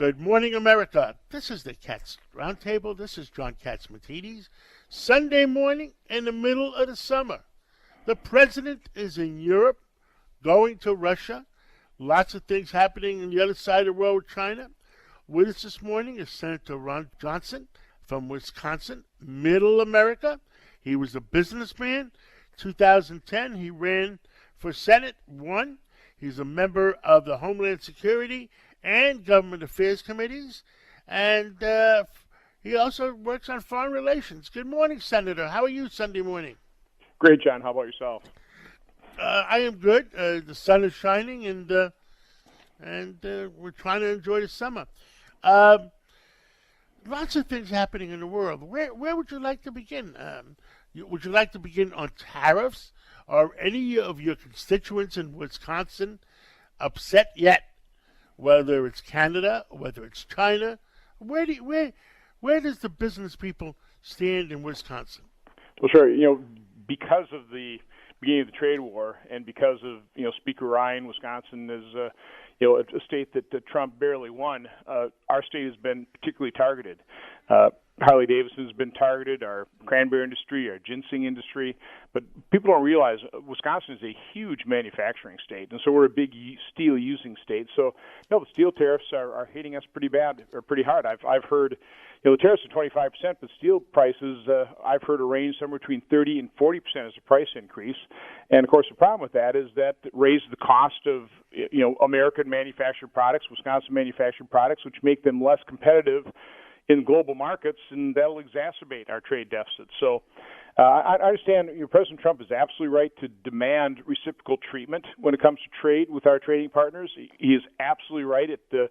Good morning, America. This is the Cats Roundtable. This is John Katzmatidis. Sunday morning in the middle of the summer. The president is in Europe, going to Russia. Lots of things happening on the other side of the world with China. With us this morning is Senator Ron Johnson from Wisconsin, Middle America. He was a businessman. 2010, he ran for Senate, won. He's a member of the Homeland Security and Government Affairs Committees, and he also works on foreign relations. Good morning, Senator. How are you Sunday morning? Great, John. How about yourself? I am good. The sun is shining, and we're trying to enjoy the summer. Lots of things happening in the world. Where would you like to begin? Would you like to begin on tariffs? Are any of your constituents in Wisconsin upset yet? Whether it's Canada, whether it's China, where does the business people stand in Wisconsin? Well, sure. Because of the beginning of the trade war, and because of Speaker Ryan, Wisconsin is a state that Trump barely won. Our state has been particularly targeted. Harley Davidson has been targeted, our cranberry industry, our ginseng industry. But people don't realize Wisconsin is a huge manufacturing state, and so we're a big steel-using state. So, the steel tariffs are hitting us pretty bad or pretty hard. I've heard, the tariffs are 25%, but steel prices I've heard a range somewhere between 30 and 40% as a price increase. And of course, the problem with that is that it raises the cost of American manufactured products, Wisconsin manufactured products, which make them less competitive in global markets, and that'll exacerbate our trade deficit. So I understand President Trump is absolutely right to demand reciprocal treatment when it comes to trade with our trading partners. He is absolutely right at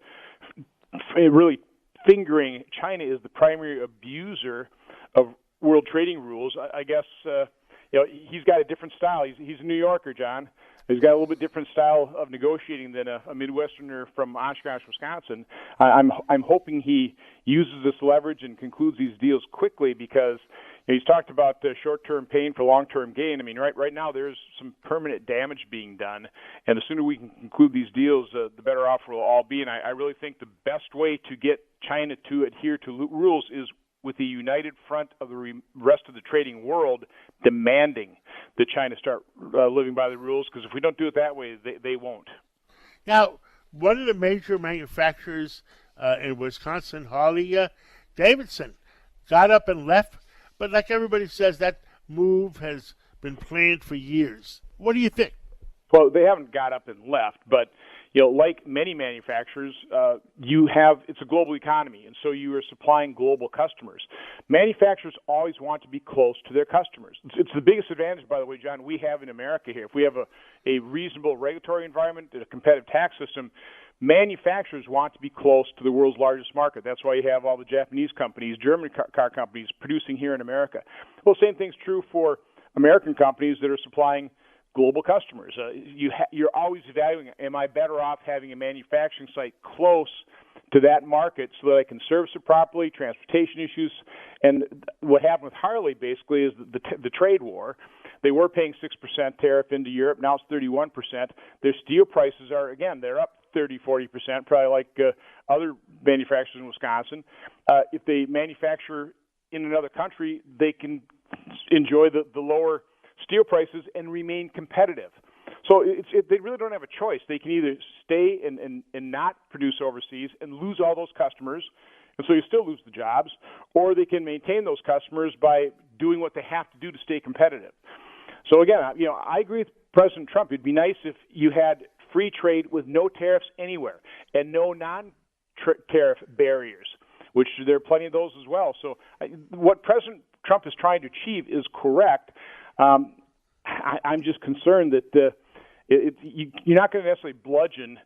really fingering China is the primary abuser of world trading rules. I guess he's got a different style. He's a New Yorker, John. He's got a little bit different style of negotiating than a Midwesterner from Oshkosh, Wisconsin. I'm hoping he uses this leverage and concludes these deals quickly because he's talked about short-term pain for long-term gain. I mean, right now there's some permanent damage being done, and the sooner we can conclude these deals, the better off we'll all be. And I really think the best way to get China to adhere to rules is with the united front of the rest of the trading world demanding that China start living by the rules, because if we don't do it that way, they won't. Now, one of the major manufacturers in Wisconsin, Harley Davidson, got up and left, but like everybody says, that move has been planned for years. What do you think? Well, they haven't got up and left, but like many manufacturers, it's a global economy, and so you are supplying global customers. Manufacturers always want to be close to their customers. It's the biggest advantage, by the way, John, we have in America here. If we have a reasonable regulatory environment and a competitive tax system, manufacturers want to be close to the world's largest market. That's why you have all the Japanese companies, German car companies producing here in America. Well, same thing's true for American companies that are supplying global customers. You're always evaluating, am I better off having a manufacturing site close to that market so that I can service it properly, transportation issues. And what happened with Harley basically is the trade war. They were paying 6% tariff into Europe. Now it's 31%. Their steel prices are, again, they're up 30, 40%, probably like other manufacturers in Wisconsin. If they manufacture in another country, they can enjoy the lower steel prices and remain competitive. So they really don't have a choice. They can either stay and not produce overseas and lose all those customers, and so you still lose the jobs, or they can maintain those customers by doing what they have to do to stay competitive. So again, I agree with President Trump. It'd be nice if you had free trade with no tariffs anywhere and no non-tariff barriers, which there are plenty of those as well. So what President Trump is trying to achieve is correct. I'm just concerned that you're not going to necessarily bludgeon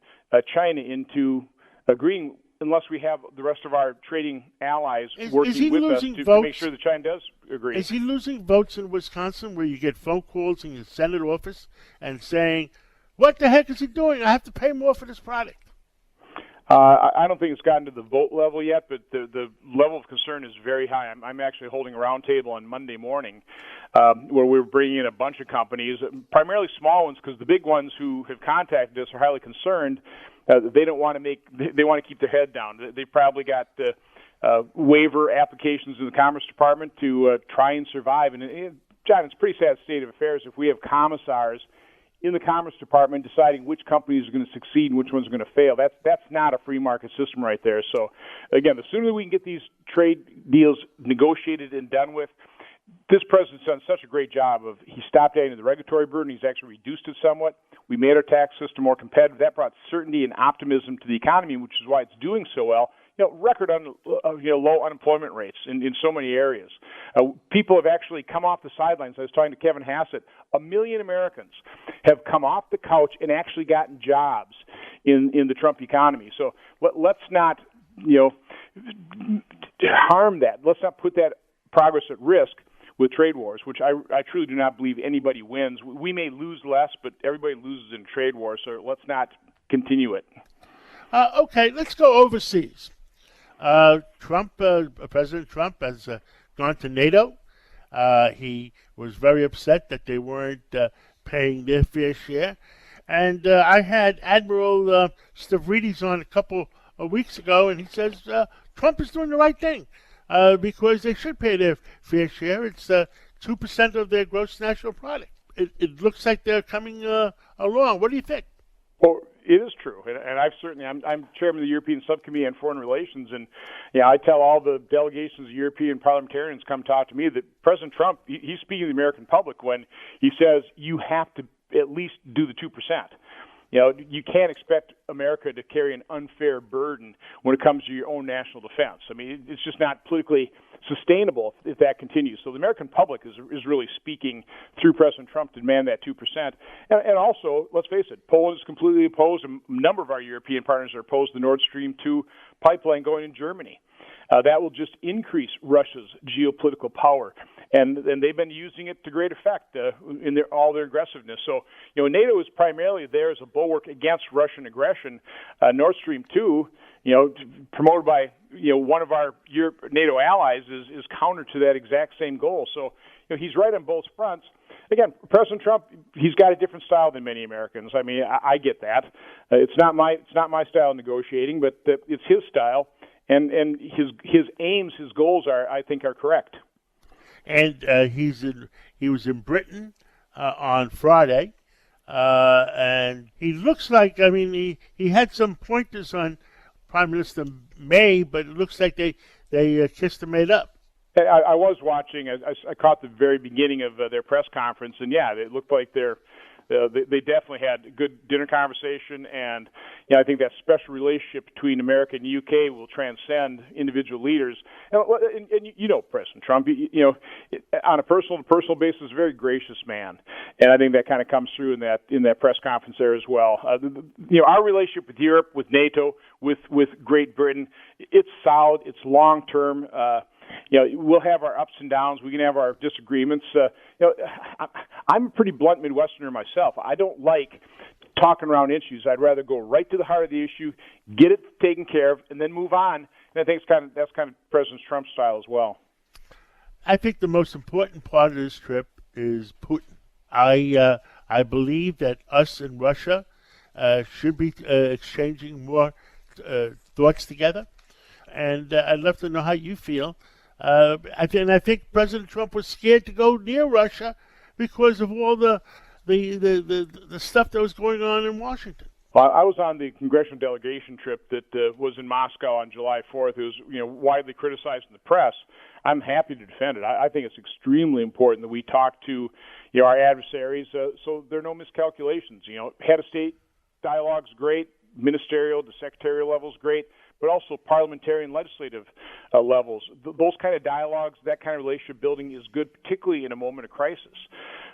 China into agreeing unless we have the rest of our trading allies working with us to make sure that China does agree. Is he losing votes in Wisconsin where you get phone calls in your Senate office and saying, what the heck is he doing? I have to pay more for this product. I don't think it's gotten to the vote level yet, but the level of concern is very high. I'm actually holding a roundtable on Monday morning where we're bringing in a bunch of companies, primarily small ones, because the big ones who have contacted us are highly concerned They don't want to they want to keep their head down. They probably got waiver applications in the Commerce Department to try and survive. And John, it's a pretty sad state of affairs if we have commissars in the Commerce Department deciding which companies are going to succeed and which ones are going to fail. That's not a free market system right there. So, again, the sooner we can get these trade deals negotiated and done with, this president's done such a great job of he stopped adding to the regulatory burden. He's actually reduced it somewhat. We made our tax system more competitive. That brought certainty and optimism to the economy, which is why it's doing so well. Record low unemployment rates in so many areas. People have actually come off the sidelines. I was talking to Kevin Hassett. 1 million Americans have come off the couch and actually gotten jobs in the Trump economy. So let's not harm that. Let's not put that progress at risk with trade wars, which I truly do not believe anybody wins. We may lose less, but everybody loses in trade wars. So let's not continue it. Okay, let's go overseas. President Trump has gone to NATO. He was very upset that they weren't paying their fair share. And I had Admiral Stavridis on a couple of weeks ago, and he says Trump is doing the right thing because they should pay their fair share. It's 2% of their gross national product. It looks like they're coming along. What do you think? Well, it is true, and I'm chairman of the European Subcommittee on Foreign Relations, and I tell all the delegations of European parliamentarians come talk to me that President Trump, he's speaking to the American public when he says you have to at least do the 2%. You can't expect America to carry an unfair burden when it comes to your own national defense. I mean, it's just not politically sustainable if that continues. So the American public is really speaking through President Trump to demand that 2%. And also, let's face it, Poland is completely opposed. A number of our European partners are opposed to the Nord Stream 2 pipeline going in Germany. That will just increase Russia's geopolitical power. And they've been using it to great effect in all their aggressiveness. So, NATO is primarily there as a bulwark against Russian aggression. Nord Stream 2, promoted by one of our NATO allies, is counter to that exact same goal. So, he's right on both fronts. Again, President Trump, he's got a different style than many Americans. I mean, I get that. It's not my style of negotiating, but it's his style, and his aims, his goals I think are correct. And he was in Britain on Friday, and he looks like, he had some pointers on Prime Minister May, but it looks like they kissed and made up. I was watching. I caught the very beginning of their press conference, and it looked like they definitely had a good dinner conversation, and I think that special relationship between America and the UK will transcend individual leaders. And President Trump, on a personal basis, is a very gracious man, and I think that kind of comes through in that press conference there as well. Our relationship with Europe, with NATO, with Great Britain, it's solid, it's long term. We'll have our ups and downs. We can have our disagreements. I'm a pretty blunt Midwesterner myself. I don't like talking around issues. I'd rather go right to the heart of the issue, get it taken care of, and then move on. And I think that's kind of President Trump's style as well. I think the most important part of this trip is Putin. I believe that us and Russia should be exchanging more thoughts together. And I'd love to know how you feel. I think President Trump was scared to go near Russia because of all the stuff that was going on in Washington. Well, I was on the congressional delegation trip that was in Moscow on July 4th. It was widely criticized in the press. I'm happy to defend it. I think it's extremely important that we talk to our adversaries so there are no miscalculations. Head of state dialogue's great, ministerial to secretarial levels great, but also parliamentary and legislative levels. Those kind of dialogues, that kind of relationship building is good, particularly in a moment of crisis.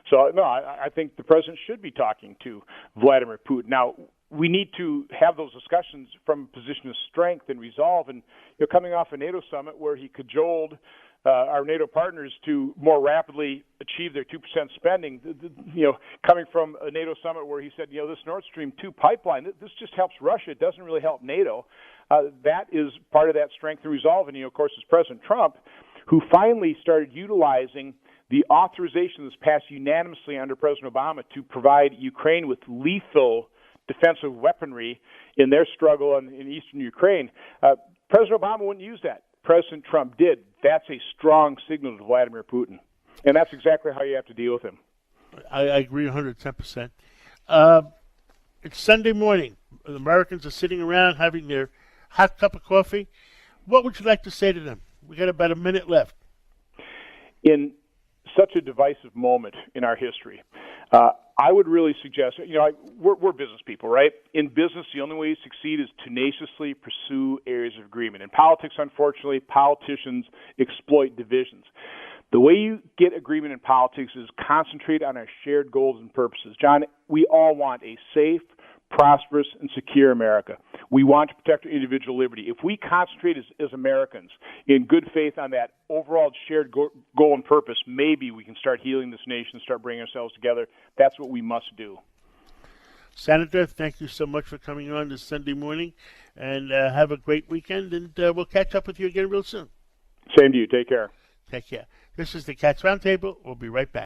So, no, I think the president should be talking to Vladimir Putin. Now, we need to have those discussions from a position of strength and resolve. And coming off a NATO summit where he cajoled our NATO partners to more rapidly achieve their 2% spending, coming from a NATO summit where he said, this Nord Stream 2 pipeline, this just helps Russia. It doesn't really help NATO. That is part of that strength and resolve. And, of course, it's President Trump who finally started utilizing the authorization that's passed unanimously under President Obama to provide Ukraine with lethal defensive weaponry in their struggle in eastern Ukraine. President Obama wouldn't use that. President Trump did. That's a strong signal to Vladimir Putin. And that's exactly how you have to deal with him. I agree 110%. It's Sunday morning. The Americans are sitting around having their hot cup of coffee. What would you like to say to them? We got about a minute left. In such a divisive moment in our history, I would really suggest, we're business people, right? In business, the only way you succeed is tenaciously pursue areas of agreement. In politics, unfortunately, politicians exploit divisions. The way you get agreement in politics is concentrate on our shared goals and purposes. John, we all want a safe, prosperous, and secure America. We want to protect our individual liberty. If we concentrate as Americans in good faith on that overall shared goal and purpose, maybe we can start healing this nation, start bringing ourselves together. That's what we must do. Senator, thank you so much for coming on this Sunday morning, and have a great weekend, and we'll catch up with you again real soon. Same to you. Take care. Take care. This is the Cats Roundtable. We'll be right back.